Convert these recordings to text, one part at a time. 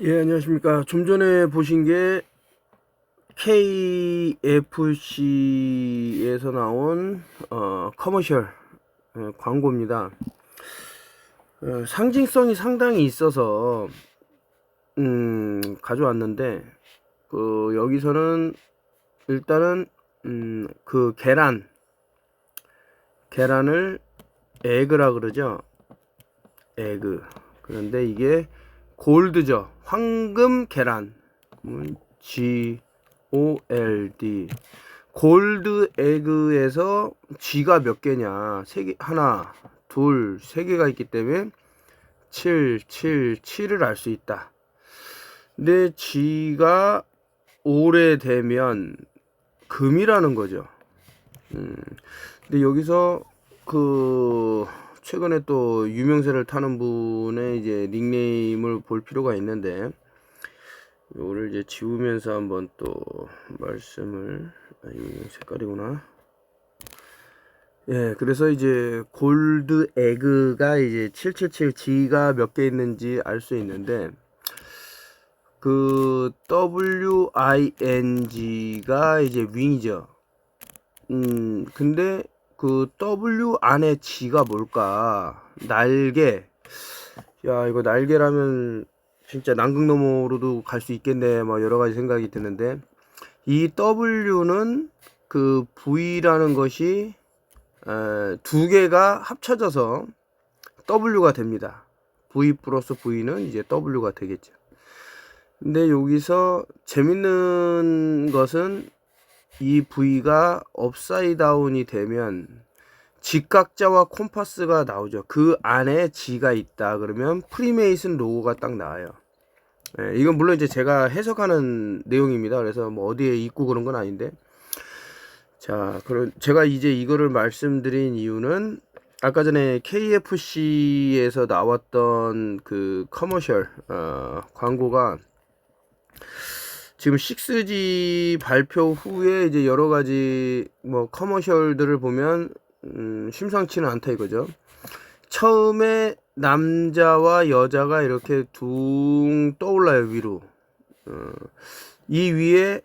예, 안녕하십니까. 좀 전에 보신 게 KFC에서 나온 커머셜 광고입니다. 상징성이 상당히 있어서 가져왔는데 여기서는 일단은 그 계란을 에그라 그러죠. 에그. 그런데 이게 골드죠. 황금 계란. GOLD. 골드 에그에서 G가 몇 개냐? 세 개, 하나, 둘, 세 개가 있기 때문에 7을 알 수 있다. 근데 G가 오래되면 금이라는 거죠. 근데 여기서 최근에 또 유명세를 타는 분의 이제 닉네임을 볼 필요가 있는데, 이거를 이제 지우면서 한번 또 말씀을, 이 색깔이구나. 예, 그래서 이제 골드 에그가 이제 777G가 몇 개 있는지 알 수 있는데, 그 WING가 이제 윙이죠. 근데 그 W 안에 G가 뭘까? 날개. 야, 이거 날개라면 진짜 남극너머로도 갈 수 있겠네. 뭐 여러 가지 생각이 드는데, 이 W는 그 V라는 것이 두 개가 합쳐져서 W가 됩니다. V 플러스 V는 이제 W가 되겠죠. 근데 여기서 재밌는 것은 이 V가 업사이드 다운이 되면 직각자와 콤파스가 나오죠. 그 안에 G가 있다 그러면 프리메이슨 로고가 딱 나와요. 예, 이건 물론 이제 제가 해석하는 내용입니다. 그래서 뭐 어디에 있고 그런 건 아닌데, 자, 그럼 제가 이제 이거를 말씀드린 이유는 아까 전에 KFC에서 나왔던 그 커머셜 광고가 지금 6G 발표 후에 이제 여러 가지 뭐 커머셜들을 보면 심상치는 않다 이거죠. 처음에 남자와 여자가 이렇게 둥 떠올라요, 위로. 이 위에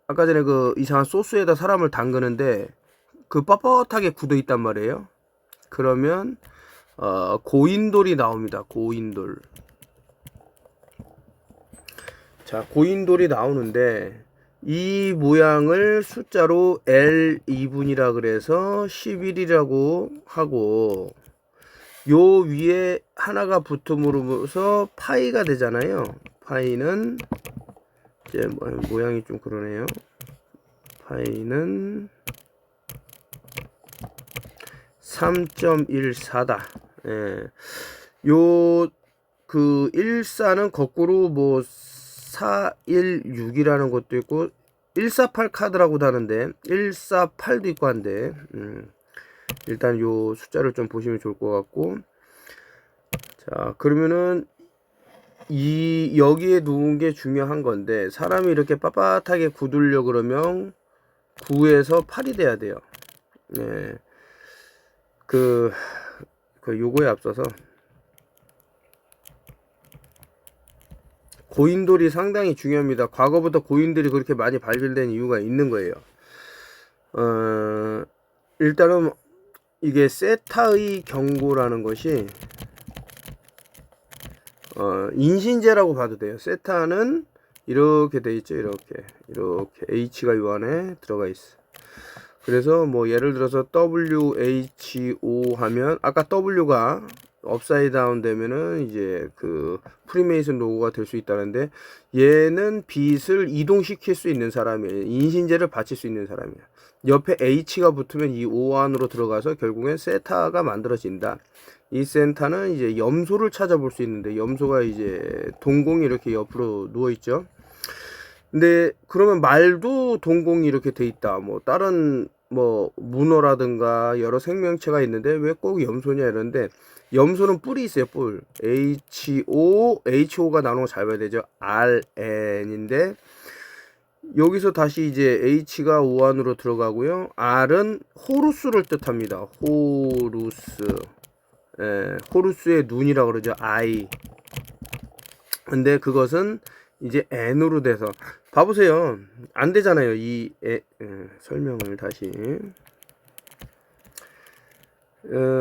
아까 전에 그 이상한 소스에다 사람을 담그는데 그 뻣뻣하게 굳어 있단 말이에요. 그러면 고인돌이 나옵니다. 고인돌. 자, 고인돌이 나오는데 이 모양을 숫자로 L2분이라 그래서 11이라고 하고, 요 위에 하나가 붙음으로써 파이가 되잖아요. 파이는 이제 모양이 좀 그러네요. 파이는 3.14다. 예. 요 그 14는 거꾸로 뭐 416이라는 것도 있고 148 카드라고도 하는데 148도 있고 한데, 일단 요 숫자를 좀 보시면 좋을 것 같고, 자, 그러면은 여기에 누운 게 중요한 건데, 사람이 이렇게 빳빳하게 굳으려 그러면 9에서 8이 돼야 돼요. 네. 요거에 앞서서 고인돌이 상당히 중요합니다. 과거부터 고인돌이 그렇게 많이 발견된 이유가 있는 거예요. 일단은 이게 세타의 경고라는 것이 인신제라고 봐도 돼요. 세타는 이렇게 돼 있죠. 이렇게 H가 요 안에 들어가 있어. 그래서 뭐 예를 들어서 WHO 하면 아까 W가 업사이드 다운 되면은 이제 그 프리메이슨 로고가 될 수 있다는데, 얘는 빛을 이동시킬 수 있는 사람이에요. 인신제를 바칠 수 있는 사람이에요. 옆에 H가 붙으면 이 O 안으로 들어가서 결국엔 세타가 만들어진다. 이 센타는 이제 염소를 찾아볼 수 있는데, 염소가 이제 동공이 이렇게 옆으로 누워 있죠. 근데 그러면 말도 동공이 이렇게 돼 있다. 뭐 다른 뭐 문어라든가 여러 생명체가 있는데 왜 꼭 염소냐 이런데, 염소는 뿔이 있어요. 뿔. HO가 나오는 거 잘 봐야 되죠. RN인데 여기서 다시 이제 H가 O 안으로 들어가고요. R은 호루스를 뜻합니다. 호루스. 호루스의 눈이라고 그러죠. I. 근데 그것은 이제 n으로 돼서 봐보세요. 안 되잖아요. 설명을 다시.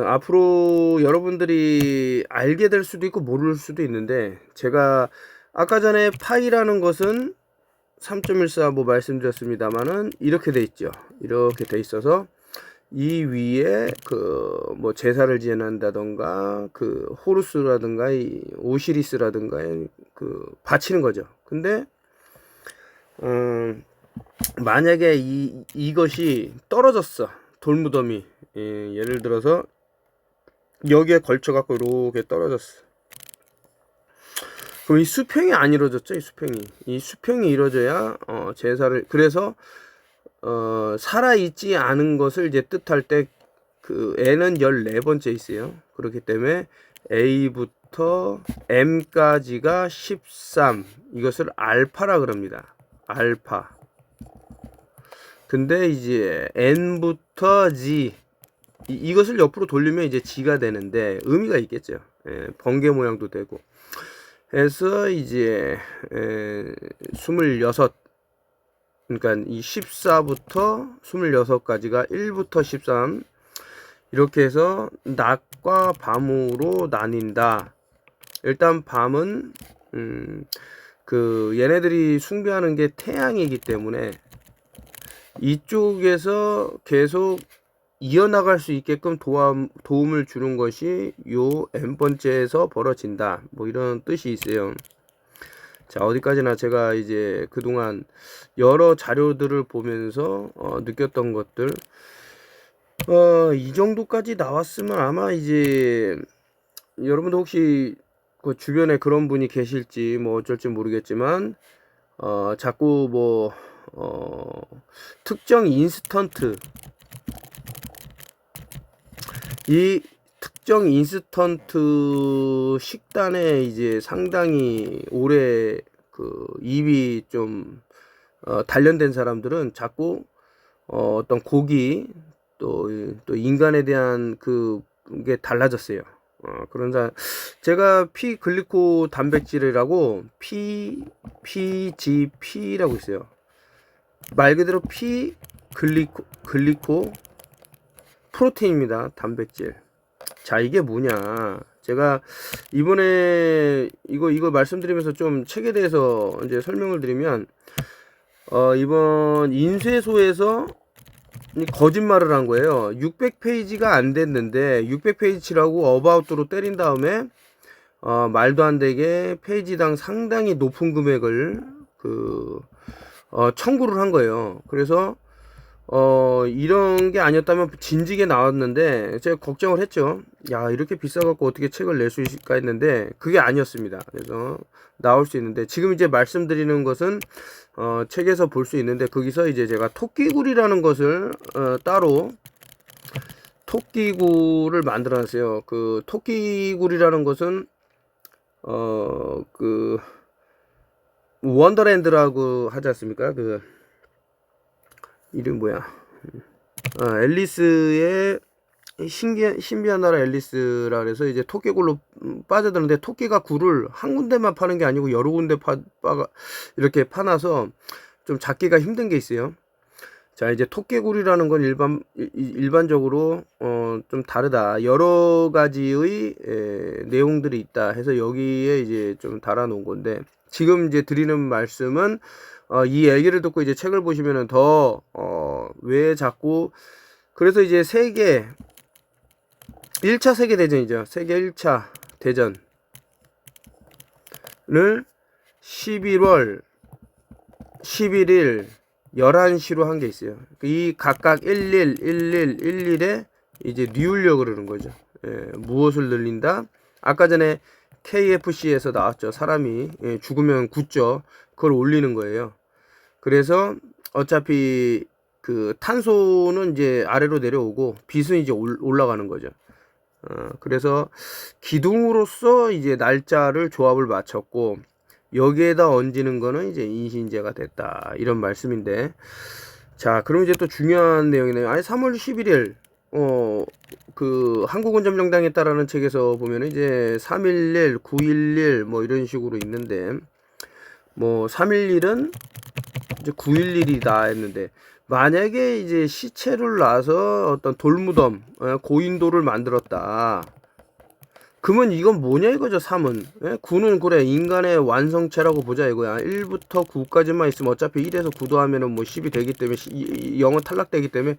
앞으로 여러분들이 알게 될 수도 있고 모를 수도 있는데, 제가 아까 전에 파이라는 것은 3.14 뭐 말씀드렸습니다만은 이렇게 돼 있죠. 이렇게 돼 있어서 이 위에 그 뭐 제사를 지낸다던가 그 호루스라든가 이 오시리스라든가 그 바치는 거죠. 근데 만약에 이것이 떨어졌어. 돌무덤이 예를 들어서 여기에 걸쳐 갖고 이렇게 떨어졌어. 그럼 이 수평이 안 이루어졌죠. 이 수평이 이루어져야 제사를, 그래서 살아있지 않은 것을 이제 뜻할 때 그 n은 14번째 있어요. 그렇기 때문에 a부터 m까지가 13, 이것을 알파라 그럽니다. 알파. 근데 이제 n부터 g, 이것을 옆으로 돌리면 이제 g가 되는데 의미가 있겠죠. 번개 모양도 되고 해서 이제 26, 그러니까 이 14부터 26까지가 1부터 13 이렇게 해서 낮과 밤으로 나뉜다. 일단 밤은 그 얘네들이 숭배하는 게 태양이기 때문에 이쪽에서 계속 이어나갈 수 있게끔 도움을 주는 것이 요 n번째에서 벌어진다. 뭐 이런 뜻이 있어요. 자, 어디까지나 제가 이제 그동안 여러 자료들을 보면서 느꼈던 것들, 이 정도까지 나왔으면 아마 이제 여러분도 혹시 그 주변에 그런 분이 계실지 뭐 어쩔지 모르겠지만 자꾸 뭐 특정 인스턴트, 이 특정 인스턴트 식단에 이제 상당히 오래 그 입이 좀 단련된 사람들은 자꾸 어떤 고기 또 인간에 대한 그게 달라졌어요. 그런 제가 피글리코 단백질이라고 PGP라고 있어요. 말 그대로 글리코 프로테인입니다. 단백질. 자, 이게 뭐냐? 제가 이번에 이거 말씀드리면서 좀 책에 대해서 이제 설명을 드리면, 이번 인쇄소에서 거짓말을 한 거예요. 600페이지가 안 됐는데 600페이지라고 어바웃으로 때린 다음에 말도 안 되게 페이지당 상당히 높은 금액을 청구를 한 거예요. 그래서 이런 게 아니었다면 진지게 나왔는데 제가 걱정을 했죠. 야, 이렇게 비싸갖고 어떻게 책을 낼 수 있을까 했는데 그게 아니었습니다. 그래서 나올 수 있는데 지금 이제 말씀드리는 것은 책에서 볼 수 있는데, 거기서 이제 제가 토끼굴이라는 것을 따로 토끼굴을 만들어 놨어요. 그 토끼굴이라는 것은 그 원더랜드라고 하지 않습니까? 그 이름 뭐야? 앨리스의 신비한 나라 앨리스라 그래서 이제 토끼굴로 빠져드는데, 토끼가 굴을 한 군데만 파는 게 아니고 여러 군데 이렇게 파놔서 좀 잡기가 힘든 게 있어요. 자, 이제 토끼굴이라는 건 일반적으로 좀 다르다. 여러 가지의 내용들이 있다 해서 여기에 이제 좀 달아놓은 건데, 지금 이제 드리는 말씀은 이 얘기를 듣고 이제 책을 보시면은 더 왜 자꾸, 그래서 이제 1차 세계대전이죠. 세계 1차 대전을 11월 11일 11시로 한 게 있어요. 이 각각 1111에 이제 뉘우려고 그러는 거죠. 무엇을 늘린다? 아까 전에 KFC에서 나왔죠. 사람이 죽으면 굳죠. 그걸 올리는 거예요. 그래서 어차피 그 탄소는 이제 아래로 내려오고 빛은 이제 올라가는 거죠. 그래서 기둥으로서 이제 날짜를 조합을 맞췄고, 여기에다 얹는 거는 이제 인신제가 됐다, 이런 말씀인데, 자, 그럼 이제 또 중요한 내용이네요. 아니 3월 11일 그 한국원점정당에 따르는 책에서 보면 이제 311, 911 뭐 이런 식으로 있는데, 뭐 311은 이제 911이다 했는데, 만약에 이제 시체를 놔서 어떤 돌무덤, 고인돌을 만들었다. 그러면 이건 뭐냐 이거죠. 3은. 9는 그래 인간의 완성체라고 보자 이거야. 1부터 9까지만 있으면 어차피 1에서 9도 하면은 뭐 10이 되기 때문에 0은 탈락되기 때문에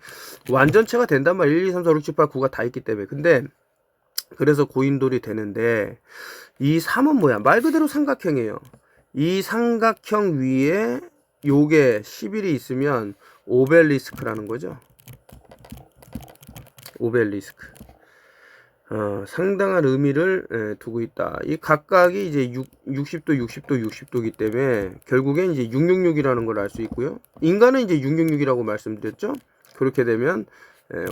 완전체가 된단 말이야. 1, 2, 3, 4, 5, 6, 7, 8, 9가 다 있기 때문에. 근데 그래서 고인돌이 되는데, 이 3은 뭐야? 말 그대로 삼각형이에요. 이 삼각형 위에 요게 11이 있으면 오벨리스크라는 거죠. 오벨리스크. 상당한 의미를 두고 있다. 이 각각이 이제 60도, 60도, 60도이기 때문에 결국엔 이제 666이라는 걸 알 수 있고요. 인간은 이제 666이라고 말씀드렸죠. 그렇게 되면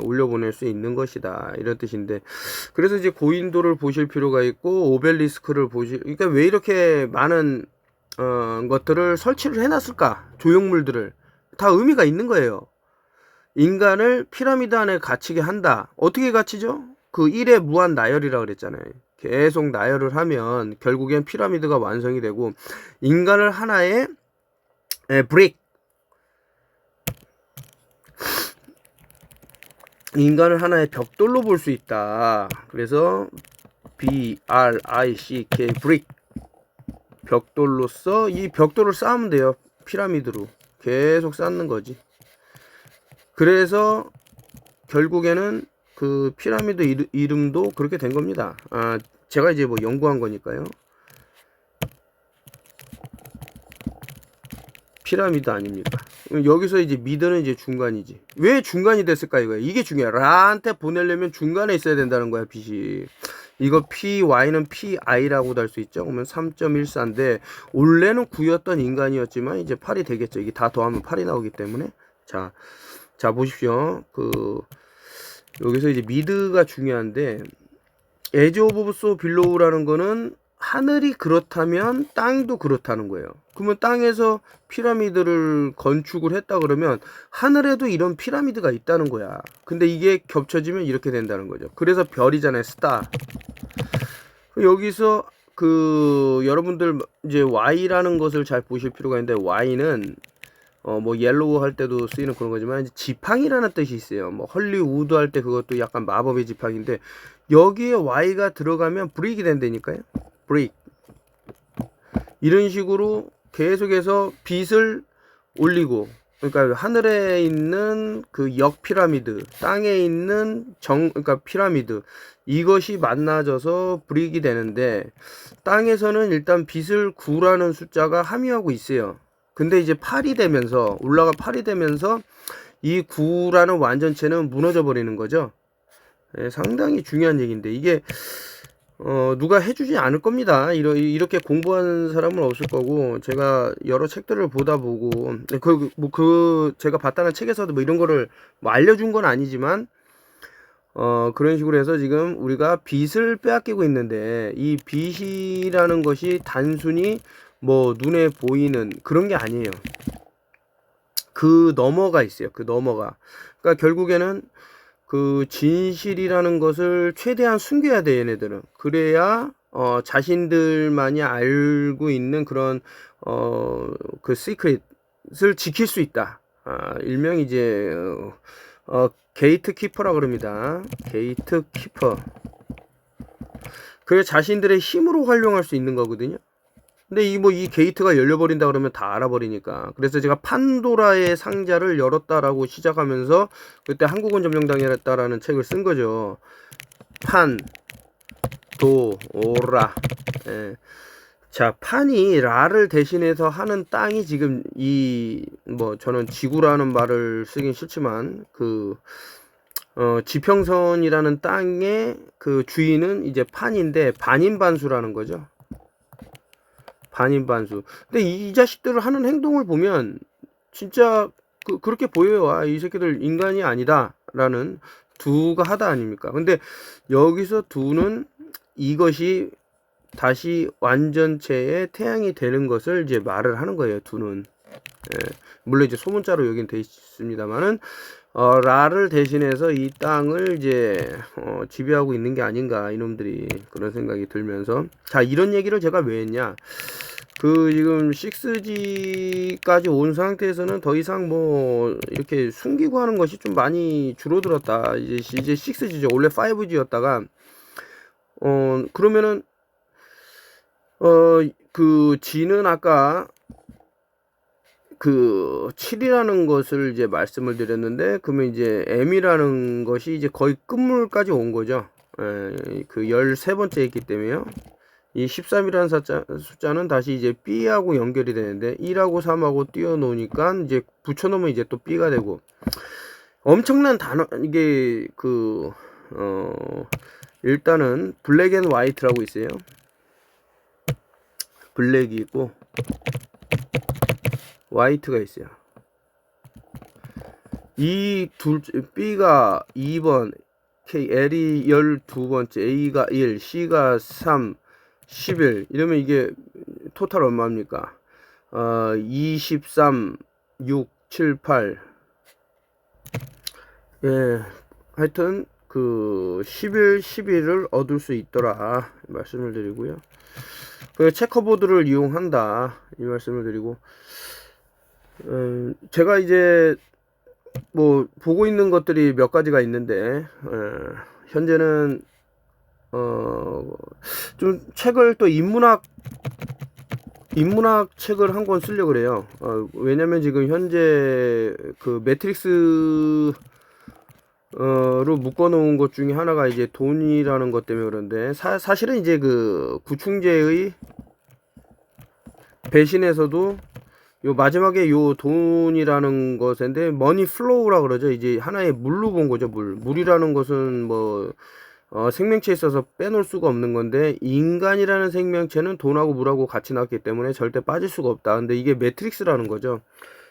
올려보낼 수 있는 것이다. 이런 뜻인데, 그래서 이제 고인도를 보실 필요가 있고 오벨리스크를 그러니까 왜 이렇게 많은 것들을 설치를 해놨을까? 조형물들을 다 의미가 있는 거예요. 인간을 피라미드 안에 갇히게 한다. 어떻게 갇히죠? 그 일의 무한 나열이라 그랬잖아요. 계속 나열을 하면 결국엔 피라미드가 완성이 되고, 인간을 하나의 브릭, 인간을 하나의 벽돌로 볼 수 있다. 그래서 BRICK 브릭, 벽돌로서 이 벽돌을 쌓으면 돼요. 피라미드로 계속 쌓는 거지. 그래서 결국에는 그 피라미드 이름도 그렇게 된 겁니다. 제가 이제 뭐 연구한 거니까요. 피라미드 아닙니까? 여기서 이제 미드는 이제 중간이지. 왜 중간이 됐을까 이거야. 이게 중요해. 라한테 보내려면 중간에 있어야 된다는 거야, 빛이. 이거 PY는 PI라고도 할 수 있죠. 그러면 3.14인데 원래는 9였던 인간이었지만 이제 8이 되겠죠. 이게 다 더하면 8이 나오기 때문에. 자 보십시오. 여기서 이제 미드가 중요한데, 에지 오브 소 빌로우라는 거는 하늘이 그렇다면 땅도 그렇다는 거예요. 그러면 땅에서 피라미드를 건축을 했다 그러면 하늘에도 이런 피라미드가 있다는 거야. 근데 이게 겹쳐지면 이렇게 된다는 거죠. 그래서 별이잖아요. 스타. 여기서 여러분들 이제 Y라는 것을 잘 보실 필요가 있는데, Y는 뭐 옐로우 할 때도 쓰이는 그런 거지만 지팡이라는 뜻이 있어요. 뭐 헐리우드 할 때 그것도 약간 마법의 지팡인데, 여기에 Y가 들어가면 브릭이 된다니까요. 브릭. 이런 식으로 계속해서 빛을 올리고, 그러니까 하늘에 있는 그 역 피라미드, 땅에 있는 그러니까 피라미드, 이것이 만나져서 브릭이 되는데, 땅에서는 일단 빛을 9라는 숫자가 함유하고 있어요. 근데 이제 8이 되면서, 올라가 8이 되면서 이 9라는 완전체는 무너져 버리는 거죠. 상당히 중요한 얘기인데, 이게 누가 해주지 않을 겁니다. 이렇게 공부하는 사람은 없을 거고, 제가 여러 책들을 보다 보고, 제가 봤다는 책에서도 뭐 이런 거를 뭐 알려준 건 아니지만, 그런 식으로 해서 지금 우리가 빛을 빼앗기고 있는데, 이 빛이라는 것이 단순히 뭐 눈에 보이는 그런 게 아니에요. 그 너머가 있어요. 그 너머가. 그러니까 결국에는 그 진실이라는 것을 최대한 숨겨야 돼, 얘네들은. 그래야 자신들만이 알고 있는 그런 그 시크릿을 지킬 수 있다. 일명 이제 게이트 키퍼라 그럽니다. 게이트 키퍼. 그래 자신들의 힘으로 활용할 수 있는 거거든요. 근데 이 게이트가 열려버린다 그러면 다 알아버리니까. 그래서 제가 판도라의 상자를 열었다라고 시작하면서 그때 한국원점정당이었다라는 책을 쓴 거죠. 판도라. 예. 자, 판이 라를 대신해서 하는 땅이 지금 저는 지구라는 말을 쓰긴 싫지만 지평선이라는 땅의 그 주인은 이제 판인데 반인반수라는 거죠. 반인반수. 근데 이 자식들을 하는 행동을 보면 진짜 그렇게 보여요. 이 새끼들 인간이 아니다 라는, 두가 하다 아닙니까? 근데 여기서 두는 이것이 다시 완전체의 태양이 되는 것을 이제 말을 하는 거예요. 두는. 물론 이제 소문자로 여긴 돼 있습니다만은 라를 대신해서 이 땅을 이제 지배하고 있는 게 아닌가, 이놈들이. 그런 생각이 들면서, 자, 이런 얘기를 제가 왜 했냐, 지금 6G까지 온 상태에서는 더 이상 뭐 이렇게 숨기고 하는 것이 좀 많이 줄어들었다. 이제 6G죠. 원래 5G였다가 그러면은 G는 아까 7이라는 것을 이제 말씀을 드렸는데, 그러면 이제 M이라는 것이 이제 거의 끝물까지 온 거죠. 13번째 있기 때문에요. 이 13이라는 숫자는 다시 이제 B하고 연결이 되는데, 1하고 3하고 띄워놓으니까 이제 붙여놓으면 이제 또 B가 되고, 엄청난 단어, 이게 일단은 블랙 앤 화이트라고 있어요. 블랙이 있고 화이트가 있어요. 이 B가 2번, L이 12번째, A가 1, C가 3, 11. 이러면 이게 토탈 얼마입니까? 23, 6, 7, 8. 예, 하여튼 11, 11을 얻을 수 있더라 말씀을 드리고요. 체커보드를 이용한다 이 말씀을 드리고, 제가 이제 뭐 보고 있는 것들이 몇 가지가 있는데, 현재는 좀 책을 또 인문학 책을 한 권 쓰려고 그래요. 왜냐면 지금 현재 매트릭스 로 묶어 놓은 것 중에 하나가 이제 돈이라는 것 때문에 그런데, 사실은 이제 구충제의 배신에서도 요 마지막에 요 돈이라는 것인데, 머니 플로우라 그러죠. 이제 하나의 물로 본 거죠. 물이라는 것은 뭐 생명체에 있어서 빼놓을 수가 없는 건데, 인간이라는 생명체는 돈하고 물하고 같이 나왔기 때문에 절대 빠질 수가 없다. 근데 이게 매트릭스라는 거죠.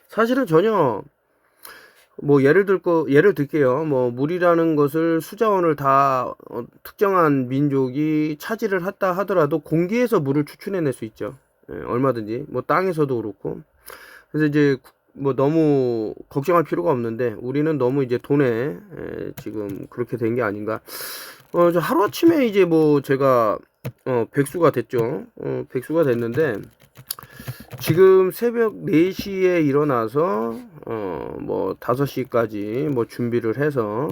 사실은 전혀 뭐 예를 들게요. 뭐 물이라는 것을 수자원을 다 특정한 민족이 차지를 했다 하더라도 공기에서 물을 추출해낼 수 있죠. 얼마든지. 뭐 땅에서도 그렇고. 그래서 이제 뭐 너무 걱정할 필요가 없는데, 우리는 너무 이제 돈에 지금 그렇게 된 게 아닌가. 저 하루아침에 이제 뭐 제가 백수가 됐죠. 백수가 됐는데, 지금 새벽 4시에 일어나서 뭐 5시까지 뭐 준비를 해서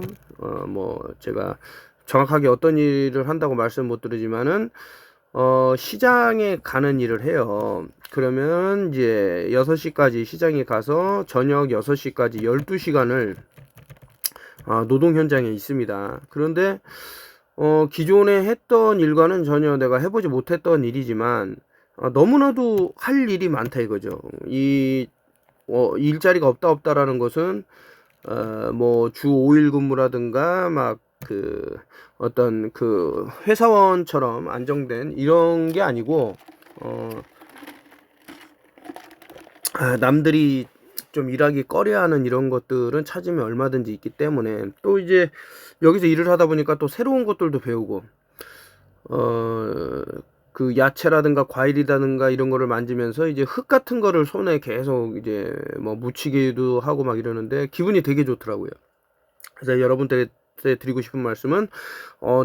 뭐 제가 정확하게 어떤 일을 한다고 말씀 못 드리지만은 시장에 가는 일을 해요. 그러면 이제 6시까지 시장에 가서 저녁 6시까지 12시간을 노동 현장에 있습니다. 그런데 기존에 했던 일과는 전혀 내가 해보지 못했던 일이지만, 너무나도 할 일이 많다 이거죠. 일자리가 없다라는 것은 뭐 주 5일 근무라든가 막 어떤 회사원처럼 안정된 이런 게 아니고, 남들이 좀 일하기 꺼려하는 이런 것들은 찾으면 얼마든지 있기 때문에, 또 이제 여기서 일을 하다 보니까 또 새로운 것들도 배우고, 야채라든가 과일이라든가 이런 거를 만지면서 이제 흙 같은 거를 손에 계속 이제 뭐 묻히기도 하고 막 이러는데 기분이 되게 좋더라고요. 그래서 여러분들한테 드리고 싶은 말씀은,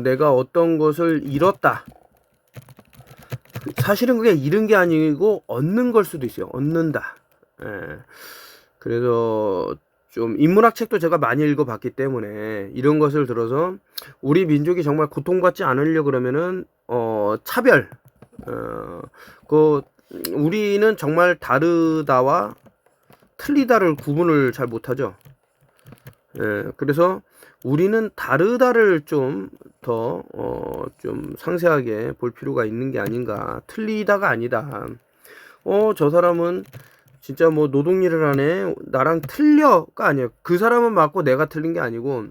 내가 어떤 것을 잃었다. 사실은 그게 잃은 게 아니고 얻는 걸 수도 있어요. 얻는다. 그래서 좀 인문학 책도 제가 많이 읽어봤기 때문에 이런 것을 들어서, 우리 민족이 정말 고통받지 않으려 그러면은 차별, 우리는 정말 다르다와 틀리다를 구분을 잘 못하죠. 그래서 우리는 다르다를 좀 더 좀 상세하게 볼 필요가 있는 게 아닌가. 틀리다가 아니다. 저 사람은 진짜 뭐 노동일을 하네, 나랑 틀려가 아니에요. 그 사람은 맞고 내가 틀린 게 아니고,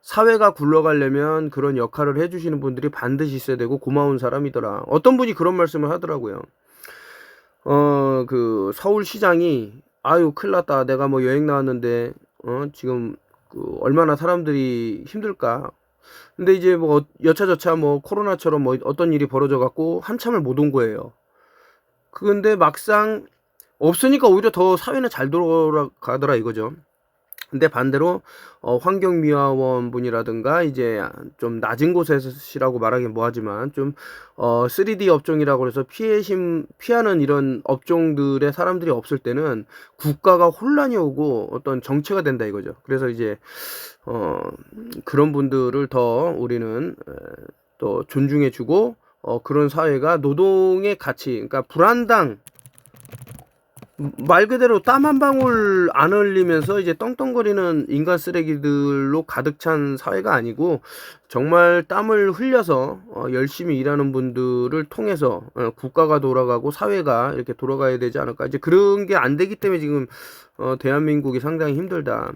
사회가 굴러가려면 그런 역할을 해주시는 분들이 반드시 있어야 되고 고마운 사람이더라. 어떤 분이 그런 말씀을 하더라고요. 서울시장이, 아유 큰일 났다, 내가 뭐 여행 나왔는데 지금 얼마나 사람들이 힘들까. 근데 이제 뭐 여차저차 뭐 코로나처럼 뭐 어떤 일이 벌어져 갖고 한참을 못 온 거예요. 근데 막상 없으니까 오히려 더 사회는 잘 돌아가더라 이거죠. 근데 반대로 환경미화원 분이라든가 이제 좀 낮은 곳에서라고 말하긴 뭐하지만 좀 3D 업종이라고 해서 피하는 이런 업종들의 사람들이 없을 때는 국가가 혼란이 오고 어떤 정체가 된다 이거죠. 그래서 이제 그런 분들을 더 우리는 또 존중해주고 그런 사회가 노동의 가치, 그러니까 불안당 말 그대로 땀 한 방울 안 흘리면서 이제 떵떵거리는 인간 쓰레기들로 가득 찬 사회가 아니고 정말 땀을 흘려서 열심히 일하는 분들을 통해서 국가가 돌아가고 사회가 이렇게 돌아가야 되지 않을까. 이제 그런 게 안 되기 때문에 지금 대한민국이 상당히 힘들다.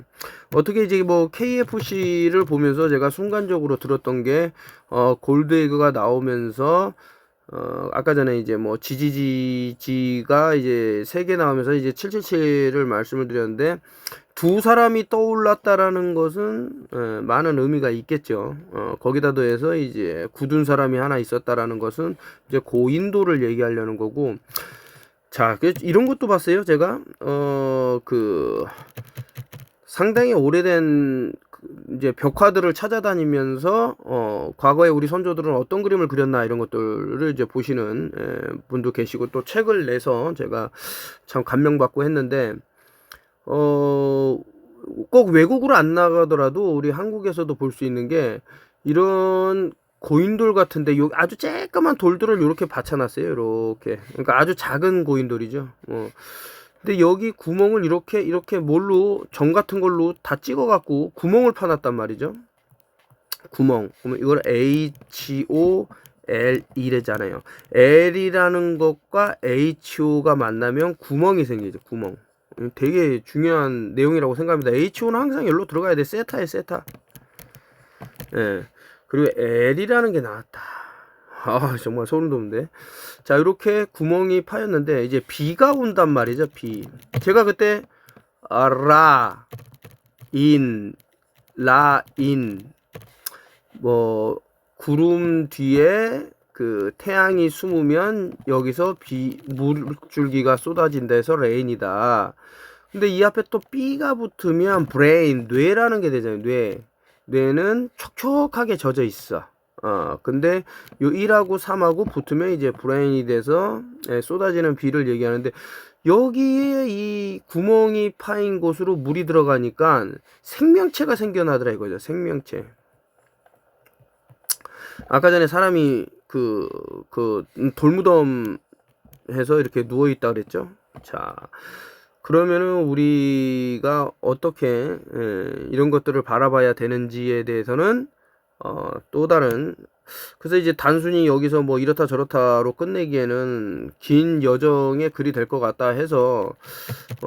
어떻게 이제 뭐 KFC를 보면서 제가 순간적으로 들었던 게 골드에그가 나오면서 아까 전에 이제 뭐 지지지가 이제 3개 나오면서 이제 777을 말씀을 드렸는데 두 사람이 떠올랐다라는 것은 많은 의미가 있겠죠. 거기다 더해서 이제 굳은 사람이 하나 있었다라는 것은 이제 고인도를 얘기하려는 거고. 자, 이런 것도 봤어요. 제가 상당히 오래된 이제 벽화들을 찾아다니면서 과거에 우리 선조들은 어떤 그림을 그렸나 이런 것들을 이제 보시는 분도 계시고 또 책을 내서 제가 참 감명받고 했는데 꼭 외국으로 안 나가더라도 우리 한국에서도 볼 수 있는 게 이런 고인돌 같은데 요 아주 쬐끄만 돌들을 이렇게 받쳐놨어요. 이렇게 그러니까 아주 작은 고인돌이죠. 근데 여기 구멍을 이렇게 뭘로 정 같은 걸로 다 찍어갖고 구멍을 파놨단 말이죠. 구멍. 그러면 이걸 HOL이래잖아요. L이라는 것과 HO가 만나면 구멍이 생기죠. 구멍. 되게 중요한 내용이라고 생각합니다. HO는 항상 여기로 들어가야 돼. 세타에 세타. 예. 그리고 L이라는 게 나왔다. 아, 정말 소름 돋는데. 자, 이렇게 구멍이 파였는데 이제 비가 온단 말이죠. 비. 제가 그때 라인 뭐 구름 뒤에 그 태양이 숨으면 여기서 물줄기가 쏟아진다 해서 레인이다. 근데 이 앞에 또 B가 붙으면 브레인, 뇌라는 게 되잖아요. 뇌는 촉촉하게 젖어 있어. 근데 요 1하고 3하고 붙으면 이제 브레인이 돼서 쏟아지는 비를 얘기하는데 여기에 이 구멍이 파인 곳으로 물이 들어가니까 생명체가 생겨나더라 이거죠. 생명체. 아까 전에 사람이 돌무덤 해서 이렇게 누워 있다 그랬죠. 자, 그러면은 우리가 어떻게 이런 것들을 바라봐야 되는지에 대해서는 또 다른, 그래서 이제 단순히 여기서 뭐 이렇다 저렇다로 끝내기에는 긴 여정의 글이 될 것 같다 해서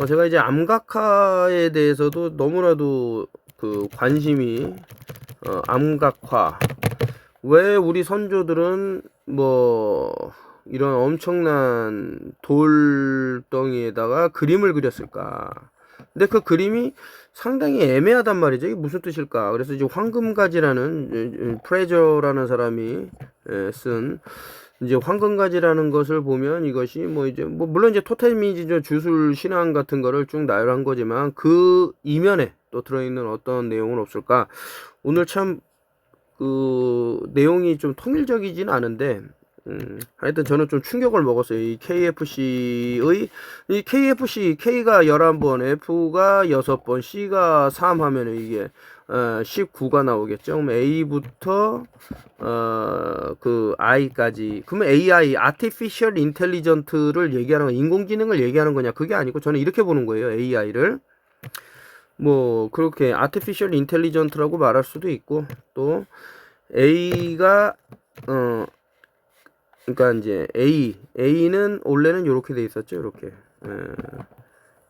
제가 이제 암각화에 대해서도 너무나도 관심이 암각화, 왜 우리 선조들은 뭐 이런 엄청난 돌덩이에다가 그림을 그렸을까? 근데 그 그림이 상당히 애매하단 말이죠. 이게 무슨 뜻일까? 그래서 이제 황금가지라는 프레저라는 사람이 쓴 이제 황금가지라는 것을 보면 이것이 뭐 이제 뭐 물론 이제 토테미즘 주술 신앙 같은 거를 쭉 나열한 거지만 그 이면에 또 들어있는 어떤 내용은 없을까? 오늘 참 내용이 좀 통일적이진 않은데 하여튼 저는 좀 충격을 먹었어요. 이 K가 11번, F가 6번, C가 3 하면은 이게 19가 나오겠죠. 그럼 A부터 I까지. 그러면 AI, Artificial Intelligence를 얘기하는 거, 인공지능을 얘기하는 거냐? 그게 아니고 저는 이렇게 보는 거예요. AI를. 뭐 그렇게 Artificial Intelligence라고 말할 수도 있고 또 A가 그러니까 이제 A는 원래는 이렇게 돼 있었죠. 이렇게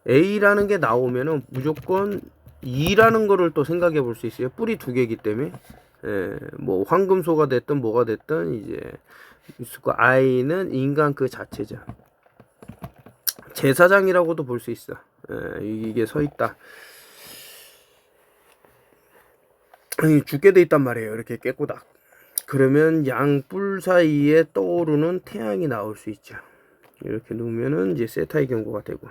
A라는 게 나오면은 무조건 2라는 거를 또 생각해 볼 수 있어요. 뿔이 2개이기 때문에 뭐 황금소가 됐든 뭐가 됐든 이제 I는 인간 그 자체죠. 제사장이라고도 볼 수 있어. 이게 서 있다. 죽게 돼 있단 말이에요. 이렇게 깨꼬닥. 그러면 양뿔 사이에 떠오르는 태양이 나올 수 있죠. 이렇게 놓으면은 이제 세타의 경고가 되고.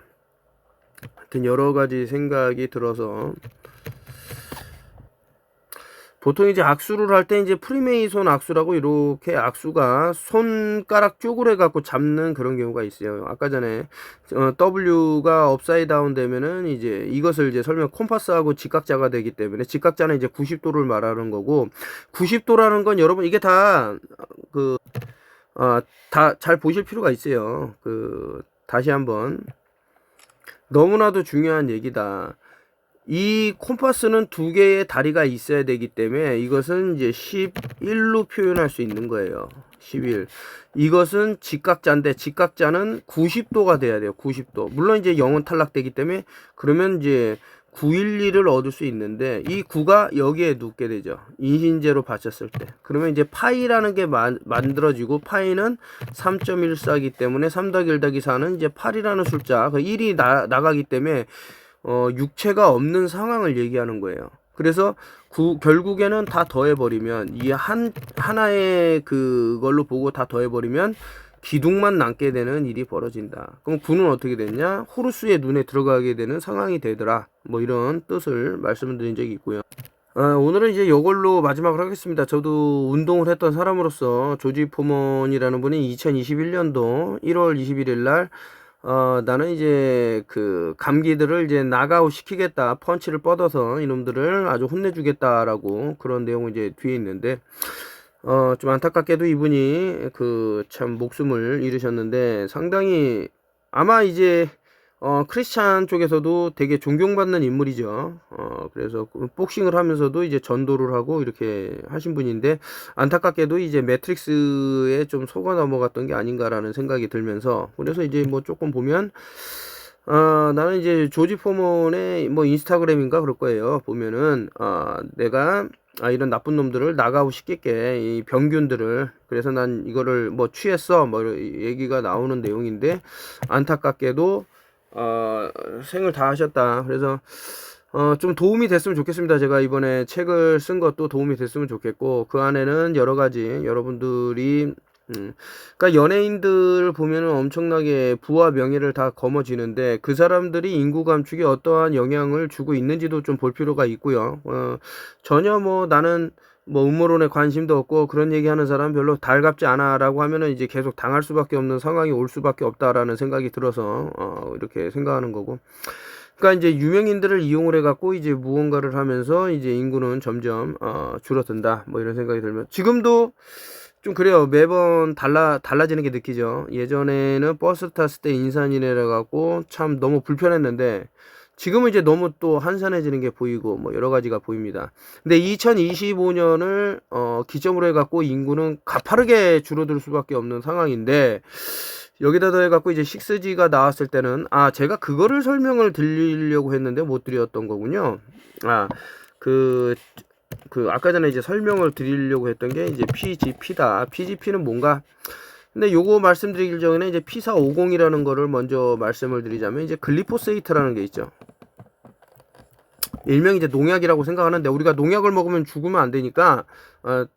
하여튼 여러 가지 생각이 들어서 보통 이제 악수를 할 때 이제 프리메이손 악수라고 이렇게 악수가 손가락 쪽으로 해갖고 잡는 그런 경우가 있어요. 아까 전에 W가 업사이드 다운 되면은 이제 이것을 이제 설명 콤파스하고 직각자가 되기 때문에 직각자는 이제 90도를 말하는 거고 90도라는 건 여러분 이게 다 다 잘 보실 필요가 있어요. 다시 한번 너무나도 중요한 얘기다. 이 콤파스는 두 개의 다리가 있어야 되기 때문에 이것은 이제 11로 표현할 수 있는 거예요. 11. 이것은 직각자인데 직각자는 90도가 돼야 돼요. 90도. 물론 이제 0은 탈락되기 때문에 그러면 이제 912를 얻을 수 있는데 이 9가 여기에 눕게 되죠. 인신제로 받쳤을 때. 그러면 이제 파이라는 게 만들어지고 파이는 3.14이기 때문에 3 더하기 1 더하기 4는 이제 8이라는 숫자. 그 1이 나가기 때문에 육체가 없는 상황을 얘기하는 거예요. 그래서 결국에는 다 더해버리면 이 하나의 그걸로 보고 다 더해버리면 기둥만 남게 되는 일이 벌어진다. 그럼 9는 어떻게 됐냐? 호루스의 눈에 들어가게 되는 상황이 되더라. 뭐 이런 뜻을 말씀드린 적이 있고요. 오늘은 이제 이걸로 마지막으로 하겠습니다. 저도 운동을 했던 사람으로서 조지 포먼이라는 분이 2021년도 1월 21일 날 나는 이제 그 감기들을 이제 나가웃 시키겠다. 펀치를 뻗어서 이놈들을 아주 혼내주겠다라고 그런 내용이 이제 뒤에 있는데, 좀 안타깝게도 이분이 참 목숨을 잃으셨는데 상당히 아마 이제 크리스찬 쪽에서도 되게 존경받는 인물이죠. 그래서 복싱을 하면서도 이제 전도를 하고 이렇게 하신 분인데 안타깝게도 이제 매트릭스에 좀 속아 넘어갔던 게 아닌가라는 생각이 들면서 그래서 이제 뭐 조금 보면 나는 이제 조지 포먼의 뭐 인스타그램인가 그럴 거예요. 보면은 내가 이런 나쁜 놈들을 나가고 시킬게 이 병균들을 그래서 난 이거를 뭐 취했어 뭐 얘기가 나오는 내용인데 안타깝게도 생을 다 하셨다. 그래서 좀 도움이 됐으면 좋겠습니다. 제가 이번에 책을 쓴 것도 도움이 됐으면 좋겠고 그 안에는 여러 가지 여러분들이 그러니까 연예인들 보면은 엄청나게 부와 명예를 다 거머쥐는데 그 사람들이 인구 감축에 어떠한 영향을 주고 있는지도 좀 볼 필요가 있고요. 전혀 뭐 나는 뭐 음모론에 관심도 없고 그런 얘기하는 사람 별로 달갑지 않아라고 하면은 이제 계속 당할 수밖에 없는 상황이 올 수밖에 없다라는 생각이 들어서 이렇게 생각하는 거고. 그러니까 이제 유명인들을 이용을 해갖고 이제 무언가를 하면서 이제 인구는 점점 줄어든다. 뭐 이런 생각이 들면 지금도 좀 그래요. 매번 달라지는 게 느끼죠. 예전에는 버스 탔을 때 인산이래 갖고 참 너무 불편했는데 지금은 이제 너무 또 한산해지는 게 보이고 뭐 여러 가지가 보입니다. 근데 2025년을 기점으로 해갖고 인구는 가파르게 줄어들 수밖에 없는 상황인데 여기다 더해갖고 이제 6G가 나왔을 때는 제가 그거를 설명을 드리려고 했는데 못 드렸던 거군요. 아까 전에 이제 설명을 드리려고 했던 게 이제 PGP다. PGP는 뭔가? 근데 요거 말씀드리기 전에 이제 P450이라는 거를 먼저 말씀을 드리자면 이제 글리포세이트라는 게 있죠. 일명 이제 농약이라고 생각하는데 우리가 농약을 먹으면 죽으면 안 되니까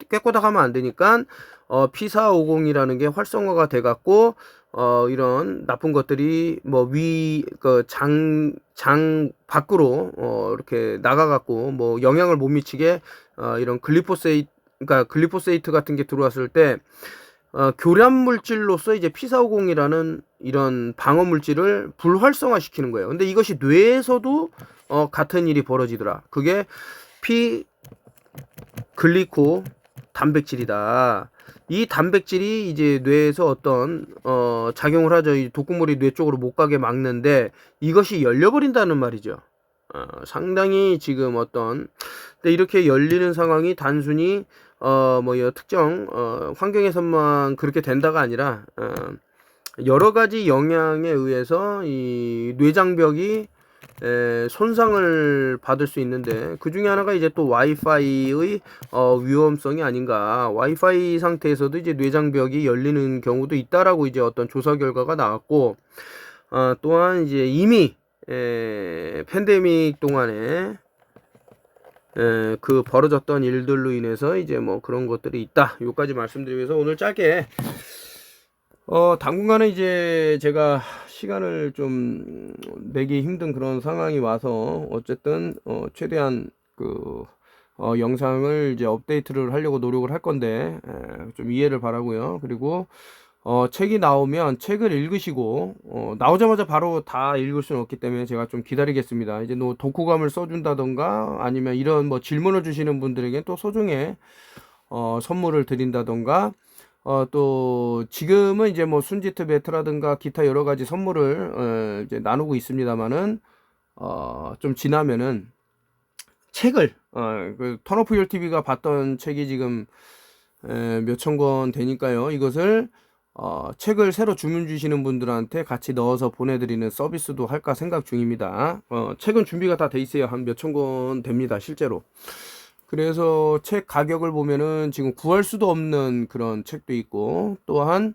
깨꼬닥하면 안 되니까 P450이라는 게 활성화가 돼 갖고 이런 나쁜 것들이 뭐 장 밖으로 이렇게 나가 갖고 뭐 영향을 못 미치게 이런 그러니까 글리포세이트 같은 게 들어왔을 때 교란 물질로서 이제 P450이라는 이런 방어 물질을 불활성화 시키는 거예요. 근데 이것이 뇌에서도 같은 일이 벌어지더라. 그게 글리코 단백질이다. 이 단백질이 이제 뇌에서 어떤 작용을 하죠. 이 독극물이 뇌 쪽으로 못 가게 막는데 이것이 열려버린다는 말이죠. 상당히 지금 근데 이렇게 열리는 상황이 단순히 특정 환경에서만 그렇게 된다가 아니라 여러 가지 영향에 의해서 이 뇌장벽이 손상을 받을 수 있는데 그 중에 하나가 이제 또 와이파이의 위험성이 아닌가. 와이파이 상태에서도 이제 뇌장벽이 열리는 경우도 있다라고 이제 어떤 조사 결과가 나왔고 또한 이제 이미 팬데믹 동안에 벌어졌던 일들로 인해서 이제 뭐 그런 것들이 있다. 요까지 말씀드리면서 오늘 짧게 당분간은 이제 제가 시간을 좀 내기 힘든 그런 상황이 와서 어쨌든 최대한 그 영상을 이제 업데이트를 하려고 노력을 할 건데 좀 이해를 바라고요. 그리고 책이 나오면 책을 읽으시고 나오자마자 바로 다 읽을 수는 없기 때문에 제가 좀 기다리겠습니다. 이제 뭐 독후감을 써준다던가 아니면 이런 뭐 질문을 주시는 분들에게 또 소정의 선물을 드린다던가 또 지금은 이제 뭐 순지트 매트라든가 기타 여러 가지 선물을 이제 나누고 있습니다만은 좀 지나면은 책을 그 턴오프 TV가 봤던 책이 지금 몇천 권 되니까요. 이것을 책을 새로 주문 주시는 분들한테 같이 넣어서 보내드리는 서비스도 할까 생각 중입니다. 책은 준비가 다 돼 있어요. 한 몇천 권 됩니다, 실제로. 그래서 책 가격을 보면은 지금 구할 수도 없는 그런 책도 있고, 또한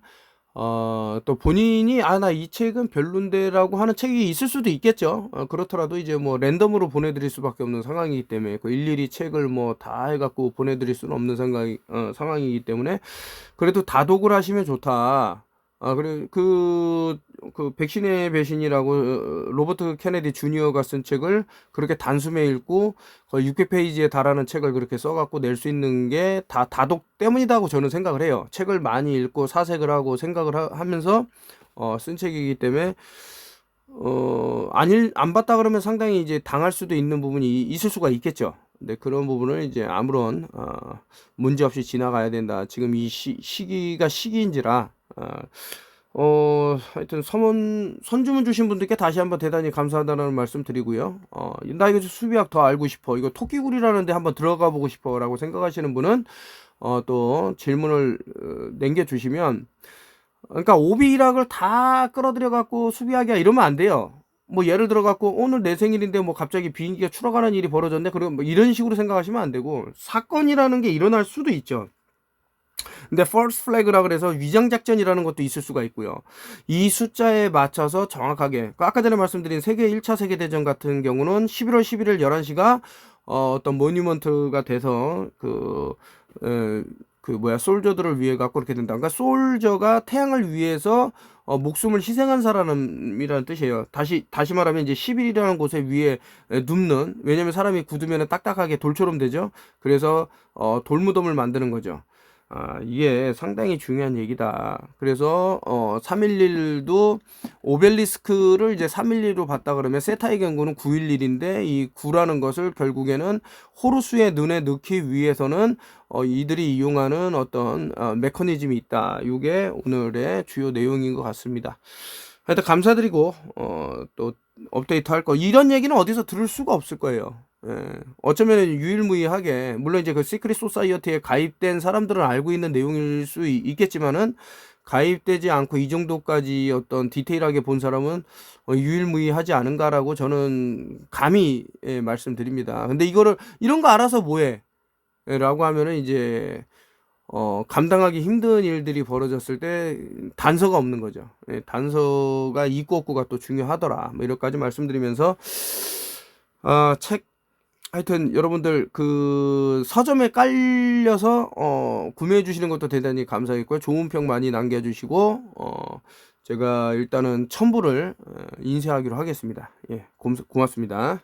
또 본인이 나 이 책은 별론데라고 하는 책이 있을 수도 있겠죠. 그렇더라도 이제 뭐 랜덤으로 보내드릴 수밖에 없는 상황이기 때문에 그 일일이 책을 뭐 다 해갖고 보내드릴 수는 없는 상황이기 때문에 그래도 다독을 하시면 좋다. 그래 그 백신의 배신이라고 로버트 케네디 주니어가 쓴 책을 그렇게 단숨에 읽고 거의 600페이지에 달하는 책을 그렇게 써갖고 낼 수 있는 게 다 다독 때문이라고 저는 생각을 해요. 책을 많이 읽고 사색을 하고 생각을 하면서 쓴 책이기 때문에 안 봤다 그러면 상당히 이제 당할 수도 있는 부분이 있을 수가 있겠죠. 근데 그런 부분을 이제 아무런 문제 없이 지나가야 된다. 지금 이 시기가 시기인지라 하여튼 선주문 주신 분들께 다시 한번 대단히 감사하다는 말씀 드리고요. 나 이거 수비학 더 알고 싶어. 이거 토끼굴이라는데 한번 들어가 보고 싶어. 라고 생각하시는 분은, 또 질문을 남겨주시면, 그러니까 오비락을 다 끌어들여 갖고 수비하기야 이러면 안 돼요. 뭐 예를 들어 갖고 오늘 내 생일인데 뭐 갑자기 비행기가 추락하는 일이 벌어졌네. 그럼 뭐 이런 식으로 생각하시면 안 되고 사건이라는 게 일어날 수도 있죠. 근데 false flag라 그래서 위장 작전이라는 것도 있을 수가 있고요. 이 숫자에 맞춰서 정확하게 아까 전에 말씀드린 세계 1차 세계대전 같은 경우는 11월 11일 11시가 어떤 모뉴먼트가 돼서 솔저들을 위해 갖고 그렇게 된다. 그러니까 솔저가 태양을 위해서 목숨을 희생한 사람이라는 뜻이에요. 다시 말하면 이제 10일이라는 곳에 위에 눕는, 왜냐면 사람이 굳으면 딱딱하게 돌처럼 되죠. 그래서 돌무덤을 만드는 거죠. 이게 상당히 중요한 얘기다. 그래서 311도 오벨리스크를 이제 311로 봤다 그러면 세타의 경우는 911인데 이 9라는 것을 결국에는 호루스의 눈에 넣기 위해서는 이들이 이용하는 어떤 메커니즘이 있다. 이게 오늘의 주요 내용인 것 같습니다. 하여튼 감사드리고 또 업데이트 할 거, 이런 얘기는 어디서 들을 수가 없을 거예요. 어쩌면 유일무이하게, 물론 이제 그 시크릿 소사이어티에 가입된 사람들은 알고 있는 내용일 수 있겠지만은 가입되지 않고 이 정도까지 어떤 디테일하게 본 사람은 유일무이하지 않은가라고 저는 감히 말씀드립니다. 근데 이런 거 알아서 뭐해? 라고 하면은 이제 감당하기 힘든 일들이 벌어졌을 때 단서가 없는 거죠. 단서가 있고 없고가 또 중요하더라. 뭐 이렇게까지 말씀드리면서 책 하여튼 여러분들 그 서점에 깔려서 구매해 주시는 것도 대단히 감사했고요. 좋은 평 많이 남겨주시고 제가 일단은 첨부를 인쇄하기로 하겠습니다. 예, 고맙습니다.